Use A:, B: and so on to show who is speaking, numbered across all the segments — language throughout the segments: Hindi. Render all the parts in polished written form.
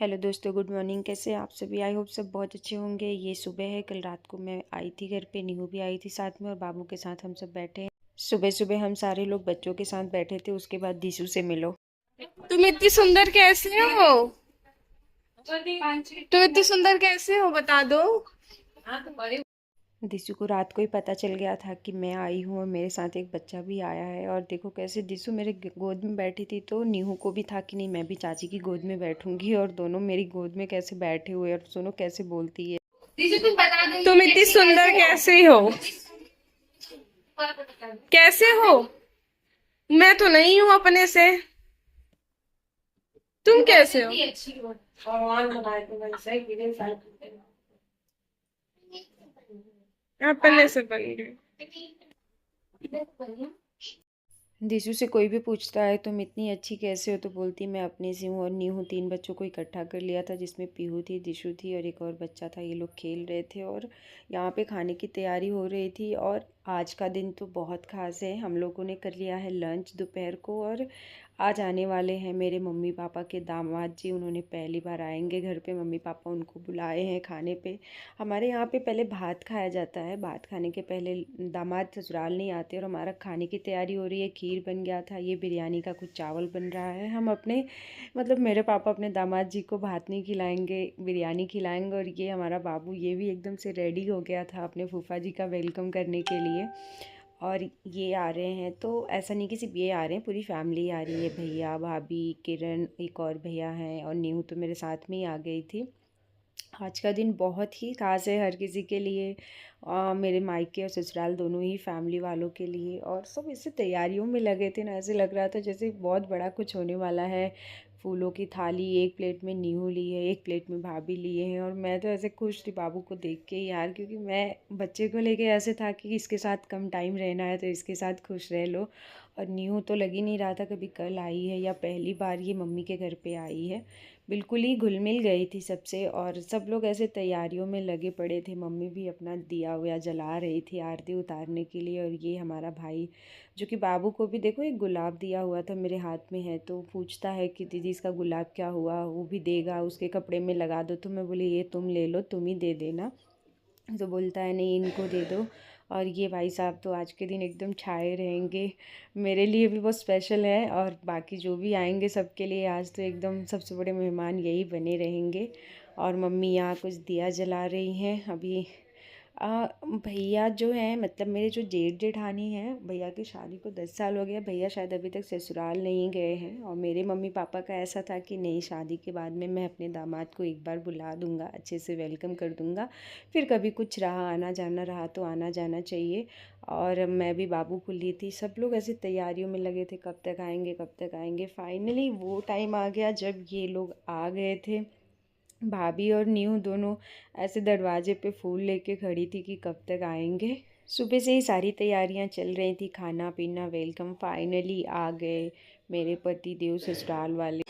A: हेलो दोस्तों, गुड मॉर्निंग। कैसे हैं आप सभी? आई होप सब बहुत अच्छे होंगे। ये सुबह है। कल रात को मैं आई थी घर पे, नीहू भी आई थी साथ में और बाबू के साथ हम सब बैठे हैं। सुबह सुबह हम सारे लोग बच्चों के साथ बैठे थे। उसके बाद दिशु से मिलो।
B: तुम इतनी सुंदर कैसे हो? तुम इतनी सुंदर कैसे हो बता दो।
A: दिशु को रात को ही पता चल गया था कि मैं आई हूँ और मेरे साथ एक बच्चा भी आया है। और देखो कैसे दिशु मेरे गोद में बैठी थी, तो नीहू को भी था कि नहीं मैं भी चाची की गोद में बैठूंगी, और दोनों मेरी गोद में कैसे बैठे हुए और सुनो कैसे बोलती है।
B: तुम इतनी सुंदर कैसे हो? कैसे हो? मैं तो नहीं हूँ अपने से। तुम कैसे हो? अपने से बन गए।
A: दिशु से कोई भी पूछता है तुम इतनी अच्छी कैसे हो, तो बोलती मैं अपने से हूँ। और नीहू 3 बच्चों को इकट्ठा कर लिया था, जिसमें पीहू थी, दिशु थी और एक और बच्चा था। ये लोग खेल रहे थे और यहाँ पे खाने की तैयारी हो रही थी। और आज का दिन तो बहुत ख़ास है। हम लोगों ने कर लिया है लंच दोपहर को, और आज आने वाले हैं मेरे मम्मी पापा के दामाद जी। उन्होंने पहली बार आएंगे घर पे। मम्मी पापा उनको बुलाए हैं खाने पे। हमारे यहाँ पे पहले भात खाया जाता है। भात खाने के पहले दामाद ससुराल नहीं आते। और हमारा खाने की तैयारी हो रही है। खीर बन गया था, ये बिरयानी का कुछ चावल बन रहा है। हम अपने मतलब मेरे पापा अपने दामाद जी को भात नहीं खिलाएंगे, बिरयानी खिलाएंगे। और ये हमारा बाबू, ये भी एकदम से रेडी हो गया था अपने फूफा जी का वेलकम करने के लिए। और ये आ रहे हैं, तो ऐसा नहीं कि सिर्फ ये आ रहे हैं, पूरी फैमिली आ रही है। भैया भाभी किरण, एक और भैया हैं, और नीहू तो मेरे साथ में ही आ गई थी। आज का दिन बहुत ही ख़ास है हर किसी के लिए। मेरे मायके और ससुराल दोनों ही फैमिली वालों के लिए। और सब इससे तैयारियों में लगे थे ना, ऐसे लग रहा था जैसे बहुत बड़ा कुछ होने वाला है। फूलों की थाली एक प्लेट में नीहू ली है, एक प्लेट में भाभी लिए हैं। और मैं तो ऐसे खुश थी बाबू को देख के यार, क्योंकि मैं बच्चे को लेके ऐसे था कि इसके साथ कम टाइम रहना है तो इसके साथ खुश रह लो। और नीहू तो लग ही नहीं रहा था कभी कल आई है या पहली बार ये मम्मी के घर पे आई है। बिल्कुल ही घुल मिल गई थी सबसे। और सब लोग ऐसे तैयारियों में लगे पड़े थे। मम्मी भी अपना दिया हुआ जला रही थी आरती उतारने के लिए। और ये हमारा भाई, जो कि बाबू को भी देखो एक गुलाब दिया हुआ था मेरे हाथ में है, तो पूछता है कि दीदी इसका गुलाब क्या हुआ, वो भी देगा, उसके कपड़े में लगा दो। तो मैं बोली ये तुम ले लो, तुम ही दे देना। तो बोलता है नहीं इनको दे दो। और ये भाई साहब तो आज के दिन एकदम छाए रहेंगे। मेरे लिए भी बहुत स्पेशल है, और बाकी जो भी आएंगे सबके लिए आज तो एकदम सबसे बड़े मेहमान यही बने रहेंगे। और मम्मी यहाँ कुछ दिया जला रही हैं अभी। भैया जो हैं, मतलब मेरे जो जेठ जेठानी हैं, भैया की शादी को 10 साल हो गया। भैया शायद अभी तक ससुराल नहीं गए हैं। और मेरे मम्मी पापा का ऐसा था कि नहीं, शादी के बाद में मैं अपने दामाद को एक बार बुला दूंगा, अच्छे से वेलकम कर दूंगा। फिर कभी कुछ रहा, आना जाना रहा तो आना जाना चाहिए। और मैं भी बाबू को ली थी। सब लोग ऐसे तैयारियों में लगे थे, कब तक आएंगे कब तक आएंगे। फाइनली वो टाइम आ गया जब ये लोग आ गए थे। भाभी और न्यू दोनों ऐसे दरवाजे पे फूल लेके खड़ी थी कि कब तक आएंगे। सुबह से ही सारी तैयारियां चल रही थी, खाना पीना, वेलकम। फाइनली आ गए मेरे पति देव ससुराल वाले।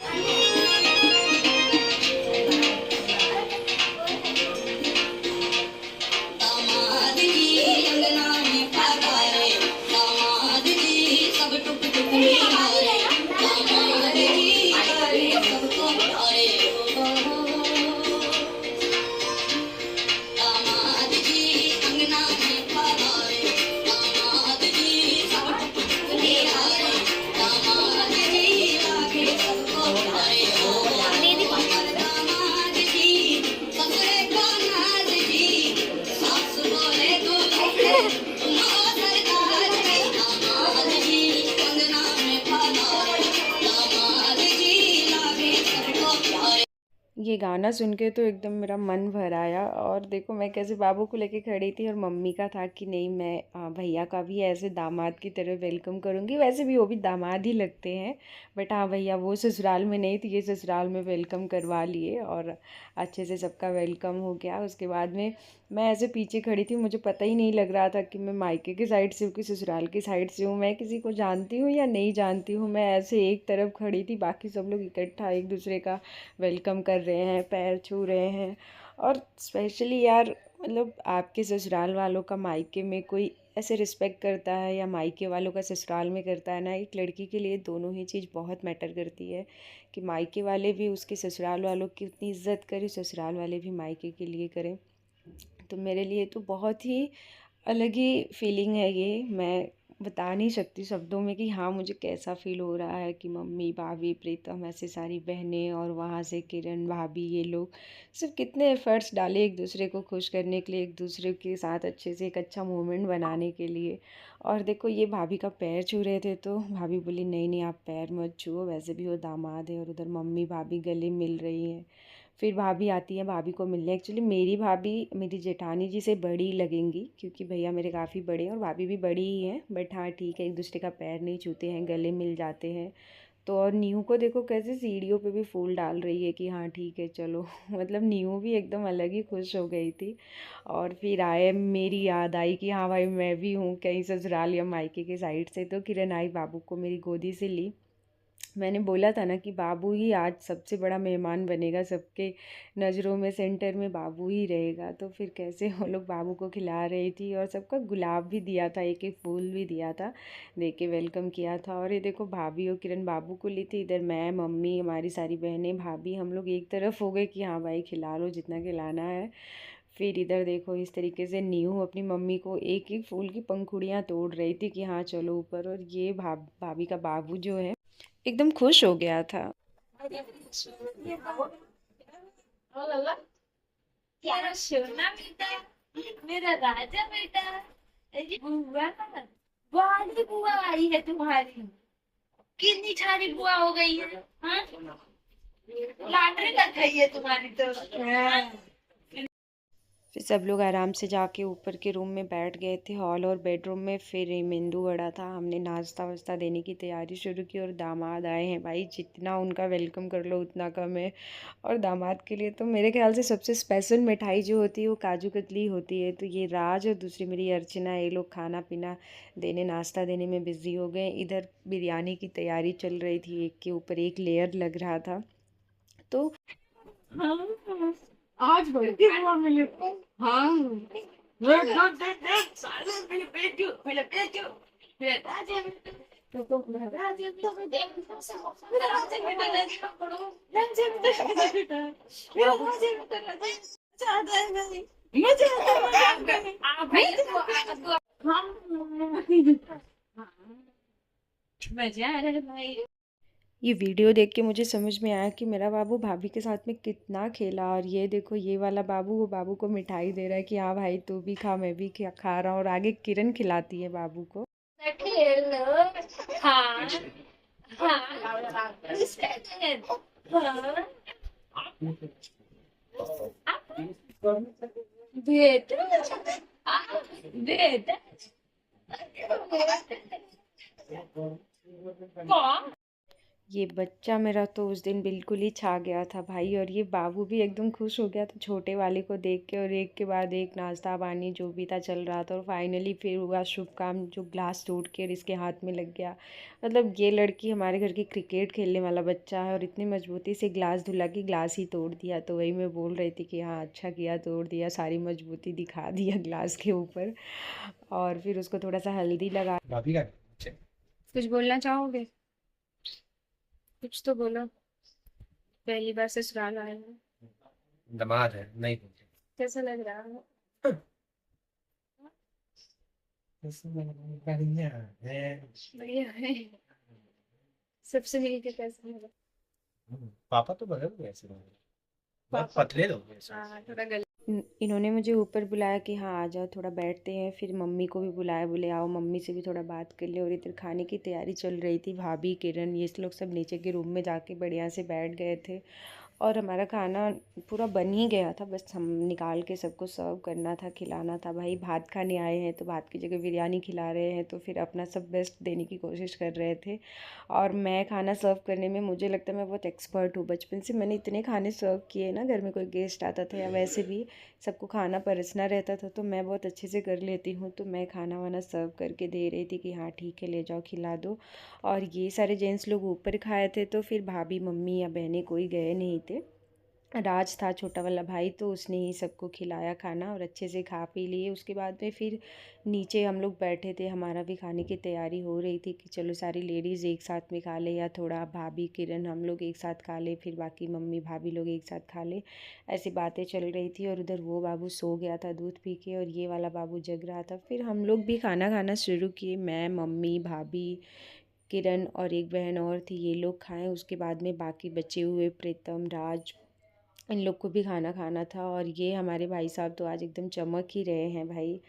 A: ये गाना सुन के तो एकदम मेरा मन भर आया। और देखो मैं कैसे बाबू को लेके खड़ी थी, और मम्मी का था कि नहीं मैं भैया का भी ऐसे दामाद की तरह वेलकम करूँगी। वैसे भी वो भी दामाद ही लगते हैं, बट हाँ भैया वो ससुराल में नहीं, तो ये ससुराल में वेलकम करवा लिए। और अच्छे से सबका वेलकम हो गया। उसके बाद में मैं ऐसे पीछे खड़ी थी, मुझे पता ही नहीं लग रहा था कि मैं मायके की साइड से हूँ कि ससुराल की साइड से हूँ, मैं किसी को जानती हूँ या नहीं जानती हूँ। मैं ऐसे एक तरफ खड़ी थी, बाकी सब लोग इकट्ठा एक दूसरे का वेलकम कर रहे हैं, पैर छू रहे हैं। और स्पेशली यार, मतलब आपके ससुराल वालों का मायके में कोई ऐसे रिस्पेक्ट करता है या मायके वालों का ससुराल में करता है ना, एक लड़की के लिए दोनों ही चीज़ बहुत मैटर करती है कि मायके वाले भी उसके ससुराल वालों की उतनी इज्जत करें, ससुराल वाले भी मायके के लिए करें। तो मेरे लिए तो बहुत ही अलग ही फीलिंग है ये। मैं बता नहीं सकती शब्दों में कि हाँ मुझे कैसा फ़ील हो रहा है कि मम्मी भाभी प्रीतम ऐसे सारी बहनें और वहाँ से किरण भाभी ये लोग सिर्फ कितने एफ़र्ट्स डाले एक दूसरे को खुश करने के लिए, एक दूसरे के साथ अच्छे से एक अच्छा मोमेंट बनाने के लिए। और देखो ये भाभी का पैर छू रहे थे तो भाभी बोली नहीं नहीं आप पैर मत छुओ, वैसे भी वो दामाद है। और उधर मम्मी भाभी गले मिल रही हैं। फिर भाभी आती है भाभी को मिलने। एक्चुअली मेरी भाभी मेरी जेठानी जी से बड़ी लगेंगी क्योंकि भैया मेरे काफ़ी बड़े हैं और भाभी भी बड़ी ही हैं, बट हाँ ठीक है, एक दूसरे का पैर नहीं छूते हैं, गले मिल जाते हैं। तो और नीहू को देखो कैसे सीढ़ियों पे भी फूल डाल रही है कि हाँ ठीक है चलो मतलब नीहू भी एकदम अलग ही खुश हो गई थी। और फिर आए, मेरी याद आई कि हाँ भाई मैं भी हूँ कहीं ससुराल या मायके के साइड से। तो किरण आई, बाबू को मेरी गोदी से ली। मैंने बोला था ना कि बाबू ही आज सबसे बड़ा मेहमान बनेगा, सबके नज़रों में सेंटर में बाबू ही रहेगा। तो फिर कैसे वो लोग बाबू को खिला रही थी और सबका गुलाब भी दिया था, एक एक फूल भी दिया था, दे के वेलकम किया था। और ये देखो भाभी और किरण बाबू को ली थी, इधर मैं मम्मी हमारी सारी बहनें भाभी हम लोग एक तरफ हो गए कि हाँ भाई खिला लो जितना खिलाना है। फिर इधर देखो इस तरीके से नीहू अपनी मम्मी को एक एक फूल की पंखुड़ियाँ तोड़ रही थी कि हाँ चलो ऊपर। और ये भाभी का बाबू जो है एकदम खुश हो गया था।
B: क्या सोना बेटा, मेरा राजा बेटा। अरे बुआ, बड़ी बुआ आई है तुम्हारी। कितनी सारी बुआ हो गई है, हाँ? लॉटरी लग गई है तुम्हारी तो, हाँ?
A: फिर सब लोग आराम से जाके ऊपर के रूम में बैठ गए थे, हॉल और बेडरूम में। फिर मेंदू वड़ा था, हमने नाश्ता वास्ता देने की तैयारी शुरू की। और दामाद आए हैं भाई, जितना उनका वेलकम कर लो उतना कम है। और दामाद के लिए तो मेरे ख्याल से सबसे स्पेशल मिठाई जो होती है वो काजू कतली होती है। तो ये राज और दूसरी मेरी अर्चना, ये लोग खाना पीना देने नाश्ता देने में बिज़ी हो गए। इधर बिरयानी की तैयारी चल रही थी, एक के ऊपर एक लेयर लग रहा था। तो
B: हाँ, आज बड़ी बुआ मिली। हाँ, देख देख देख देख, साले मेरे बेटू, मेरे बेटू, मेरे राजा बेटा। तो मेरा राजा बेटा, मेरा राजा बेटा, राजा पढ़ो, राजा बेटा, बेटा, मेरा राजा बेटा, राजा। मजा आता है भाई, मजा आता है, आप भाई तो हाँ, मजा आ रहा है भाई।
A: ये वीडियो देख के मुझे समझ में आया कि मेरा बाबू भाभी के साथ में कितना खेला। और ये देखो ये वाला बाबू वो बाबू को मिठाई दे रहा है कि हाँ भाई तू भी खा, मैं भी खा रहा हूँ। और आगे किरण खिलाती है बाबू को।
B: खेलो, हाँ हाँ, इसका खेल, हाँ बेटा, बेटा, कौन?
A: ये बच्चा मेरा तो उस दिन बिल्कुल ही छा गया था भाई। और ये बाबू भी एकदम खुश हो गया था छोटे वाले को देख के। और एक के बाद एक नाश्ता पानी जो भी था चल रहा था। और फाइनली फिर हुआ शुभ काम, जो ग्लास टूट के और इसके हाथ में लग गया। मतलब ये लड़की हमारे घर की क्रिकेट खेलने वाला बच्चा है और इतनी मजबूती से ग्लास धुला के ग्लास ही तोड़ दिया। तो वही मैं बोल रही थी कि हाँ अच्छा किया, तोड़ दिया, सारी मजबूती दिखा दिया ग्लास के ऊपर। और फिर उसको थोड़ा सा हल्दी लगा।
C: भाभी का
B: कुछ बोलना चाहोगे? कुछ तो बोलो। पहली बार ससुराल आए हो,
C: दामाद है नहीं बोलते।
B: कैसा लग रहा है?
C: बढ़िया है।
B: बढ़िया है। सबसे मिलके कैसा लगा?
C: पापा तो बदल गए ऐसे लोग, बहुत
B: पापा,
C: पतले लोग हैं ऐसे।
B: हाँ थोड़ा गल।
A: इन्होंने मुझे ऊपर बुलाया कि हाँ आ जाओ थोड़ा बैठते हैं। फिर मम्मी को भी बुलाया, बोले आओ मम्मी से भी थोड़ा बात कर ले। और इधर खाने की तैयारी चल रही थी, भाभी किरण ये लोग सब नीचे के रूम में जाके बढ़िया से बैठ गए थे। और हमारा खाना पूरा बन ही गया था, बस हम निकाल के सबको सर्व करना था, खिलाना था। भाई भात खाने आए हैं तो भात की जगह बिरयानी खिला रहे हैं, तो फिर अपना सब बेस्ट देने की कोशिश कर रहे थे। और मैं खाना सर्व करने में मुझे लगता है मैं बहुत एक्सपर्ट हूँ। बचपन से मैंने इतने खाने सर्व किए ना, घर में कोई गेस्ट आता था या वैसे भी सबको खाना परोसना रहता था, तो मैं बहुत अच्छे से कर लेती हूँ। तो मैं खाना वाना सर्व करके दे रही थी कि हाँ ठीक है ले जाओ खिला दो। और ये सारे जेंट्स लोग ऊपर खाए थे, तो फिर भाभी मम्मी या बहनें कोई गए नहीं थे। राज था छोटा वाला भाई, तो उसने ही सबको खिलाया खाना और अच्छे से खा पी लिए। उसके बाद में फिर नीचे हम लोग बैठे थे, हमारा भी खाने की तैयारी हो रही थी कि चलो सारी लेडीज़ एक साथ में खा ले, या थोड़ा भाभी किरण हम लोग एक साथ खा ले, फिर बाकी मम्मी भाभी लोग एक साथ खा ले। ऐसी बातें चल रही थी और उधर वो बाबू सो गया था दूध पी के, और ये वाला बाबू जग रहा था। फिर हम लोग भी खाना खाना शुरू किए, मैं मम्मी भाभी किरण और एक बहन और थी, ये लोग खाएं। उसके बाद में बाकी बचे हुए प्रीतम राज, इन लोग को भी खाना खाना था। और ये हमारे भाई साहब तो आज एकदम चमक ही रहे हैं भाई।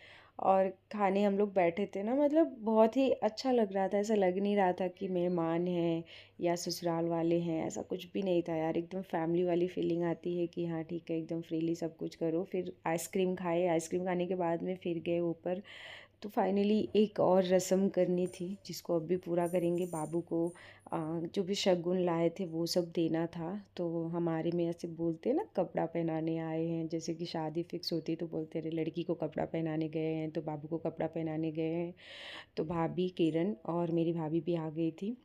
A: और खाने हम लोग बैठे थे ना, मतलब बहुत ही अच्छा लग रहा था, ऐसा लग नहीं रहा था कि मेहमान हैं या ससुराल वाले हैं, ऐसा कुछ भी नहीं था यार। एकदम फैमिली वाली फीलिंग आती है कि हाँ ठीक है, एकदम फ्रीली सब कुछ करो। फिर आइसक्रीम खाए, आइसक्रीम खाने के बाद में फिर गए ऊपर। तो फाइनली एक और रस्म करनी थी जिसको अब भी पूरा करेंगे। बाबू को जो भी शगुन लाए थे वो सब देना था। तो हमारे में ऐसे बोलते हैं ना, कपड़ा पहनाने आए हैं, जैसे कि शादी फिक्स होती तो बोलते रहे लड़की को कपड़ा पहनाने गए हैं, तो बाबू को कपड़ा पहनाने गए हैं। तो भाभी किरण और मेरी भाभी भी आ गई थी।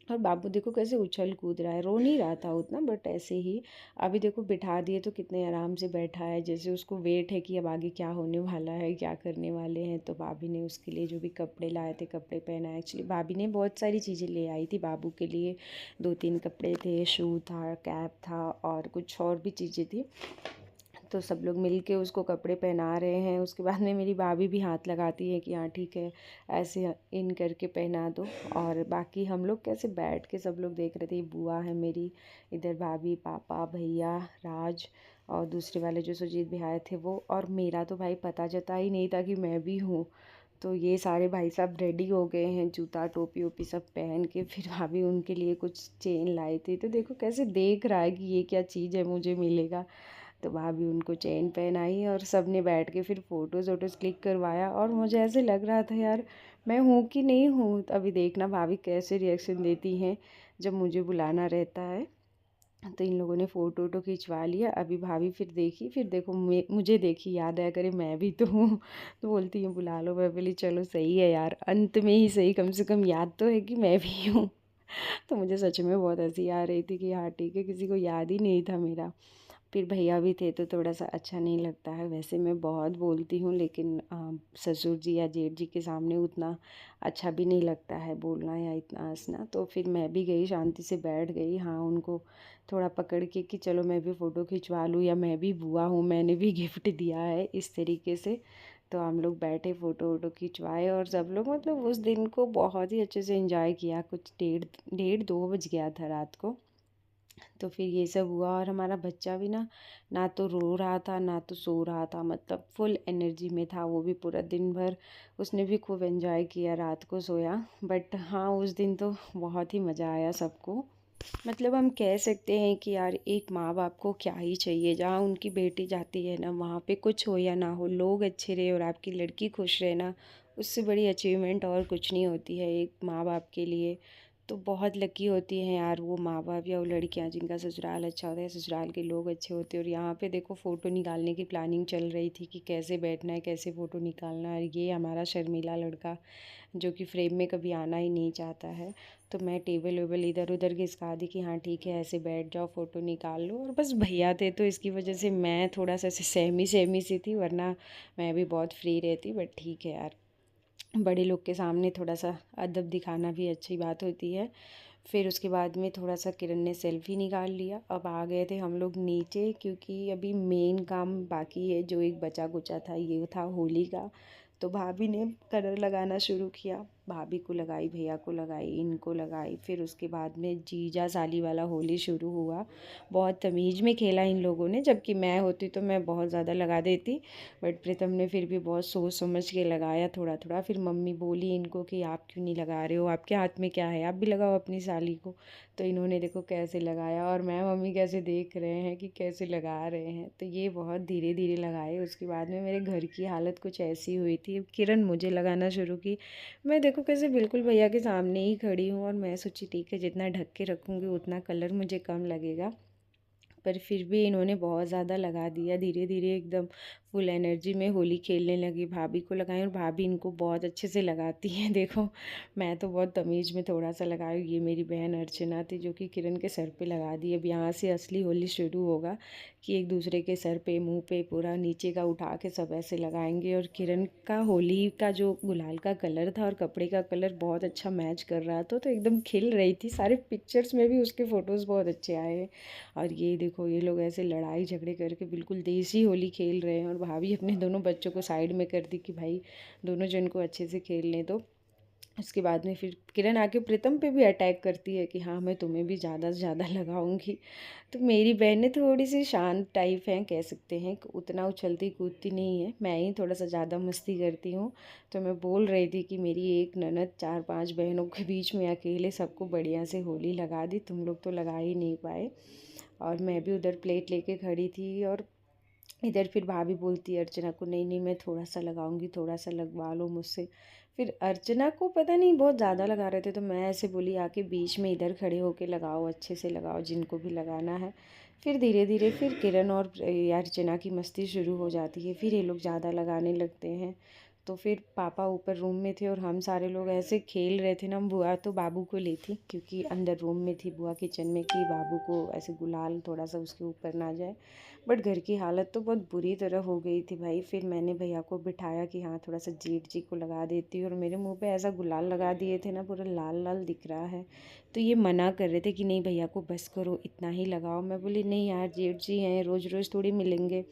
A: और बाबू देखो कैसे उछल कूद रहा है, रो नहीं रहा था उतना, बट ऐसे ही। अभी देखो बिठा दिए तो कितने आराम से बैठा है, जैसे उसको वेट है कि अब आगे क्या होने वाला है, क्या करने वाले हैं। तो भाभी ने उसके लिए जो भी कपड़े लाए थे कपड़े पहनाए। एक्चुअली भाभी ने बहुत सारी चीज़ें ले आई थी बाबू के लिए, 2-3 कपड़े थे, शू था, कैप था और कुछ और भी चीज़ें थी। तो सब लोग मिल के उसको कपड़े पहना रहे हैं। उसके बाद में मेरी भाभी भी हाथ लगाती है कि हाँ ठीक है, ऐसे इन करके पहना दो। और बाकी हम लोग कैसे बैठ के सब लोग देख रहे थे। ये बुआ है मेरी, इधर भाभी पापा भैया राज, और दूसरे वाले जो सुजीत भी आए थे वो। और मेरा तो भाई पता चलता ही नहीं था कि मैं भी हूँ। तो ये सारे भाई साहब रेडी हो गए हैं, जूता टोपी ओपी सब पहन के। फिर भाभी उनके लिए कुछ चेन लाई थी, तो देखो कैसे देख रहा है कि ये क्या चीज़ है, मुझे मिलेगा। तो भाभी उनको चेन पहनाई और सब ने बैठ के फिर फ़ोटोज़ वोटोज़ क्लिक करवाया। और मुझे ऐसे लग रहा था यार, मैं हूँ कि नहीं हूँ। तो अभी देखना भाभी कैसे रिएक्शन देती हैं जब मुझे बुलाना रहता है। तो इन लोगों ने फ़ोटो वोटो खिंचवा लिया। अभी भाभी फिर देखी, फिर देखो मुझे देखी, याद आया करे मैं भी तो हूँ। तो बोलती है बुला लो। मैं बोली चलो सही है यार, अंत में ही सही, कम से कम याद तो है कि मैं भी हूँ। तो मुझे सच में बहुत हंसी आ रही थी कि हाँ ठीक है, किसी को याद ही नहीं था मेरा। फिर भैया भी थे तो थोड़ा सा अच्छा नहीं लगता है। वैसे मैं बहुत बोलती हूँ, लेकिन ससुर जी या जेठ जी के सामने उतना अच्छा भी नहीं लगता है बोलना या इतना हंसना। तो फिर मैं भी गई, शांति से बैठ गई। हाँ उनको थोड़ा पकड़ के कि चलो मैं भी फ़ोटो खिंचवा लूँ, या मैं भी बुआ हूँ, मैंने भी गिफ्ट दिया है, इस तरीके से। तो हम लोग बैठे फ़ोटो वोटो खिंचवाए और सब लोग मतलब उस दिन को बहुत ही अच्छे से एंजॉय किया। कुछ डेढ़ डेढ़ 2 बज गया था रात को। तो फिर ये सब हुआ। और हमारा बच्चा भी ना, ना तो रो रहा था ना तो सो रहा था, मतलब फुल एनर्जी में था वो भी पूरा दिन भर। उसने भी खूब एंजॉय किया, रात को सोया। बट हाँ उस दिन तो बहुत ही मज़ा आया सबको। मतलब हम कह सकते हैं कि यार एक माँ बाप को क्या ही चाहिए, जहाँ उनकी बेटी जाती है ना, वहाँ पे कुछ हो या ना हो, लोग अच्छे रहे और आपकी लड़की खुश रहे ना, उससे बड़ी अचीवमेंट और कुछ नहीं होती है एक माँ बाप के लिए। तो बहुत लकी होती हैं यार वो माँ बाप या वो लड़कियाँ जिनका ससुराल अच्छा होता है, ससुराल के लोग अच्छे होते हैं। और यहाँ पे देखो फ़ोटो निकालने की प्लानिंग चल रही थी कि कैसे बैठना है, कैसे फ़ोटो निकालना है। ये हमारा शर्मीला लड़का जो कि फ्रेम में कभी आना ही नहीं चाहता है। तो मैं टेबल वेबल इधर उधर घिसका दी कि हाँ ठीक है ऐसे बैठ जाओ, फ़ोटो निकाल लो। और बस भैया थे तो इसकी वजह से मैं थोड़ा सा ऐसे सहमी सहमी सी थी, वरना मैं भी बहुत फ्री रहती। बट ठीक है यार, बड़े लोग के सामने थोड़ा सा अदब दिखाना भी अच्छी बात होती है। फिर उसके बाद में थोड़ा सा किरण ने सेल्फ़ी निकाल लिया। अब आ गए थे हम लोग नीचे, क्योंकि अभी मेन काम बाकी है, जो एक बचा कुचा था ये था होली का। तो भाभी ने कलर लगाना शुरू किया, भाभी को लगाई, भैया को लगाई, इनको लगाई। फिर उसके बाद में जीजा साली वाला होली शुरू हुआ। बहुत तमीज़ में खेला इन लोगों ने, जबकि मैं होती तो मैं बहुत ज़्यादा लगा देती। बट प्रीतम ने फिर भी बहुत सोच समझ के लगाया थोड़ा थोड़ा। फिर मम्मी बोली इनको कि आप क्यों नहीं लगा रहे हो, आपके हाथ में क्या है, आप भी लगाओ अपनी साली को। तो इन्होंने देखो कैसे लगाया, और मैं मम्मी कैसे देख रहे हैं कि कैसे लगा रहे हैं। तो ये बहुत धीरे धीरे लगाए। उसके बाद में मेरे घर की हालत कुछ ऐसी हुई थी, किरण मुझे लगाना शुरू की। मैं देखो कैसे बिल्कुल भैया के सामने ही खड़ी हूँ, और मैं सोची ठीक है जितना ढक के रखूँगी उतना कलर मुझे कम लगेगा। पर फिर भी इन्होंने बहुत ज़्यादा लगा दिया, धीरे धीरे एकदम फुल एनर्जी में होली खेलने लगी, भाभी को लगाई और भाभी इनको बहुत अच्छे से लगाती हैं। देखो मैं तो बहुत तमीज़ में थोड़ा सा लगाई, ये मेरी बहन अर्चना थी जो कि किरण के सर पे लगा दी। अब यहाँ से असली होली शुरू होगा कि एक दूसरे के सर पे, मुंह पे, पूरा नीचे का उठा के सब ऐसे लगाएंगे। और किरण का होली का जो गुलाल का कलर था और कपड़े का कलर बहुत अच्छा मैच कर रहा था, तो एकदम खिल रही थी। सारे पिक्चर्स में भी उसके फ़ोटोज़ बहुत अच्छे आए हैं। और ये देखो ये लोग ऐसे लड़ाई झगड़े करके बिल्कुल देसी होली खेल रहे हैं। और भाभी अपने दोनों बच्चों को साइड में कर दी कि भाई दोनों जन को अच्छे से खेल लें। तो उसके बाद में फिर किरण आके प्रीतम पे भी अटैक करती है कि हाँ मैं तुम्हें भी ज़्यादा से ज़्यादा लगाऊंगी। तो मेरी बहनें थोड़ी सी शांत टाइप हैं, कह सकते हैं, उतना उछलती कूदती नहीं है, मैं ही थोड़ा सा ज़्यादा मस्ती करती हूँ। तो मैं बोल रही थी कि मेरी एक ननद 4-5 बहनों के बीच में अकेले सबको बढ़िया से होली लगा दी, तुम लोग तो लगा ही नहीं पाए। और मैं भी उधर प्लेट लेके खड़ी थी। और इधर फिर भाभी बोलती है अर्चना को, नहीं नहीं मैं थोड़ा सा लगाऊंगी, थोड़ा सा लगवा लो मुझसे। फिर अर्चना को पता नहीं बहुत ज़्यादा लगा रहे थे, तो मैं ऐसे बोली आके बीच में इधर खड़े होके लगाओ, अच्छे से लगाओ जिनको भी लगाना है। फिर धीरे धीरे फिर किरण और अर्चना की मस्ती शुरू हो जाती है, फिर ये लोग ज़्यादा लगाने लगते हैं। तो फिर पापा ऊपर रूम में थे और हम सारे लोग ऐसे खेल रहे थे ना। बुआ तो बाबू को ली थी क्योंकि अंदर रूम में थी बुआ किचन में, कि बाबू को ऐसे गुलाल थोड़ा सा उसके ऊपर ना जाए। बट घर की हालत तो बहुत बुरी तरह हो गई थी भाई। फिर मैंने भैया को बिठाया कि हाँ थोड़ा सा जेठ जी को लगा देती हूँ, और मेरे मुंह पे ऐसा गुलाल लगा दिए थे ना, पूरा लाल लाल दिख रहा है। तो ये मना कर रहे थे कि नहीं भैया को बस करो, इतना ही लगाओ। मैं बोली नहीं यार, जेठ जी हैं, रोज़ रोज़ थोड़ी मिलेंगे,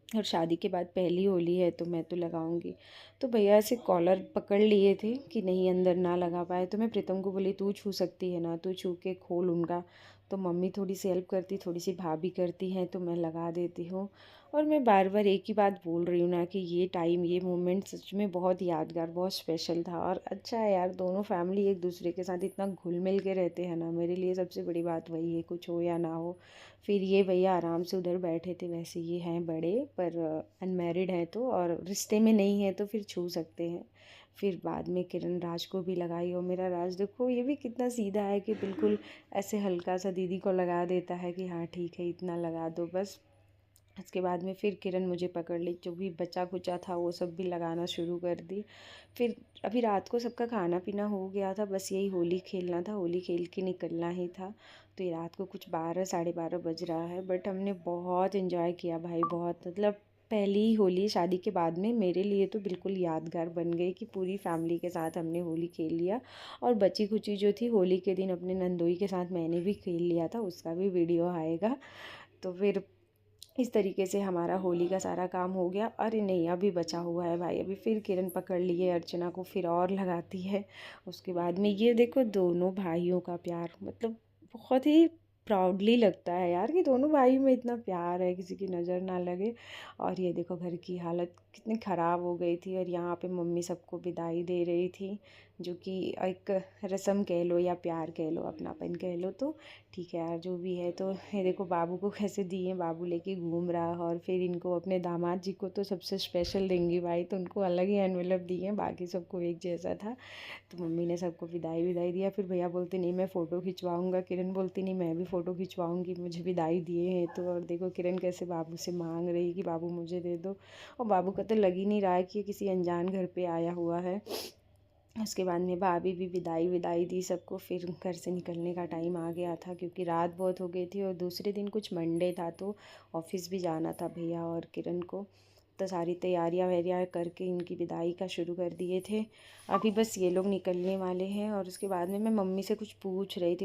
A: और शादी के बाद पहली होली है तो मैं तो लगाऊंगी। तो भैया ऐसे कॉलर पकड़ लिए थे कि नहीं अंदर ना लगा पाए। तो मैं प्रीतम को बोली तू छू सकती है ना, तू छू के खोल उनका। तो मम्मी थोड़ी सी हेल्प करती, थोड़ी सी भाभी करती हैं, तो मैं लगा देती हूँ। और मैं बार बार एक ही बात बोल रही हूँ ना कि ये टाइम, ये मोमेंट सच में बहुत यादगार, बहुत स्पेशल था। और अच्छा है यार, दोनों फैमिली एक दूसरे के साथ इतना घुल मिल के रहते हैं ना, मेरे लिए सबसे बड़ी बात वही है, कुछ हो या ना हो। फिर ये भैया आराम से उधर बैठे थे, वैसे ये हैं बड़े पर अनमैरिड हैं, तो और रिश्ते में नहीं है तो फिर छू सकते हैं। फिर बाद में किरण राज को भी लगाई, और मेरा राज देखो ये भी कितना सीधा है कि बिल्कुल ऐसे हल्का सा दीदी को लगा देता है कि हाँ ठीक है इतना लगा दो बस। उसके बाद में फिर किरण मुझे पकड़ ली, जो भी बचा कुचा था वो सब भी लगाना शुरू कर दी। फिर अभी रात को सबका खाना पीना हो गया था, बस यही होली खेलना था, होली खेल के निकलना ही था। तो ये रात को कुछ 12 साढ़े 12 बज रहा है, बट हमने बहुत इन्जॉय किया भाई, बहुत मतलब पहली होली शादी के बाद में मेरे लिए तो बिल्कुल यादगार बन गई कि पूरी फैमिली के साथ हमने होली खेल लिया। और बची खुची जो थी होली के दिन अपने नंदोई के साथ मैंने भी खेल लिया था, उसका भी वीडियो आएगा। तो फिर इस तरीके से हमारा होली का सारा काम हो गया। अरे नहीं अभी बचा हुआ है भाई, अभी फिर किरण पकड़ लिए अर्चना को, फिर और लगाती है। उसके बाद में ये देखो दोनों भाइयों का प्यार, मतलब बहुत ही प्राउडली लगता है यार कि दोनों भाइयों में इतना प्यार है, किसी की नज़र ना लगे। और ये देखो घर की हालत कितनी ख़राब हो गई थी, और यहाँ पे मम्मी सबको विदाई दे रही थी, जो कि एक रस्म कह लो या प्यार कह लो, अपनापन कह लो, तो ठीक है यार जो भी है। तो ये देखो बाबू को कैसे दिए, बाबू लेके घूम रहा है। और फिर इनको अपने दामाद जी को तो सबसे स्पेशल देंगी भाई, तो उनको अलग ही एनवेलप दिए, बाकी सबको एक जैसा था। तो मम्मी ने सबको विदाई विदाई दिया। फिर भैया बोलते नहीं मैं फ़ोटो खिंचवाऊँगा, किरण बोलती नहीं मैं भी फ़ोटो खिंचवाऊँगी, मुझे विदाई दिए हैं तो। और देखो किरण कैसे बाबू से मांग रही कि बाबू मुझे दे दो, और बाबू का तो लग ही नहीं रहा है कि ये किसी अनजान घर पे आया हुआ है। उसके बाद में भाभी भी विदाई विदाई दी सबको, फिर घर से निकलने का टाइम आ गया था क्योंकि रात बहुत हो गई थी, और दूसरे दिन कुछ मंडे था तो ऑफिस भी जाना था भैया और किरण को। तो सारी तैयारियां वैयारियाँ करके इनकी विदाई का शुरू कर दिए थे। अभी बस ये लोग निकलने वाले हैं। और उसके बाद में मैं मम्मी से कुछ पूछ रही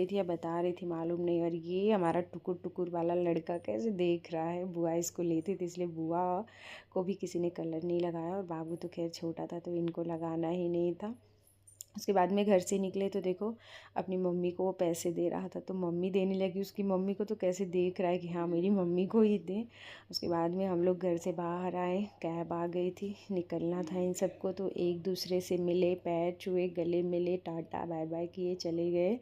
A: थी या बता रही थी मालूम नहीं। और ये हमारा टुकुर टुकुर वाला लड़का कैसे देख रहा है, बुआ इसको लेती थी इसलिए बुआ को भी किसी ने कलर नहीं लगाया, और बाबू तो खैर छोटा था तो इनको लगाना ही नहीं था। उसके बाद में घर से निकले तो देखो अपनी मम्मी को वो पैसे दे रहा था, तो मम्मी देने लगी, उसकी मम्मी को तो कैसे देख रहा है कि हाँ मेरी मम्मी को ही दे। उसके बाद में हम लोग घर से बाहर आए, कैब आ गई थी, निकलना था इन सबको, तो एक दूसरे से मिले, पैर छुए, गले मिले, टाटा बाय बाय किए, चले गए।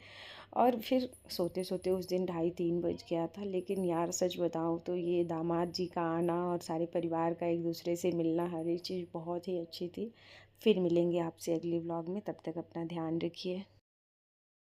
A: और फिर सोते सोते उस दिन 2:30-3 बज गया था। लेकिन यार सच बताऊँ तो ये दामाद जी का आना और सारे परिवार का एक दूसरे से मिलना, हर एक चीज़ बहुत ही अच्छी थी। फिर मिलेंगे आपसे अगले व्लॉग में, तब तक अपना ध्यान रखिए।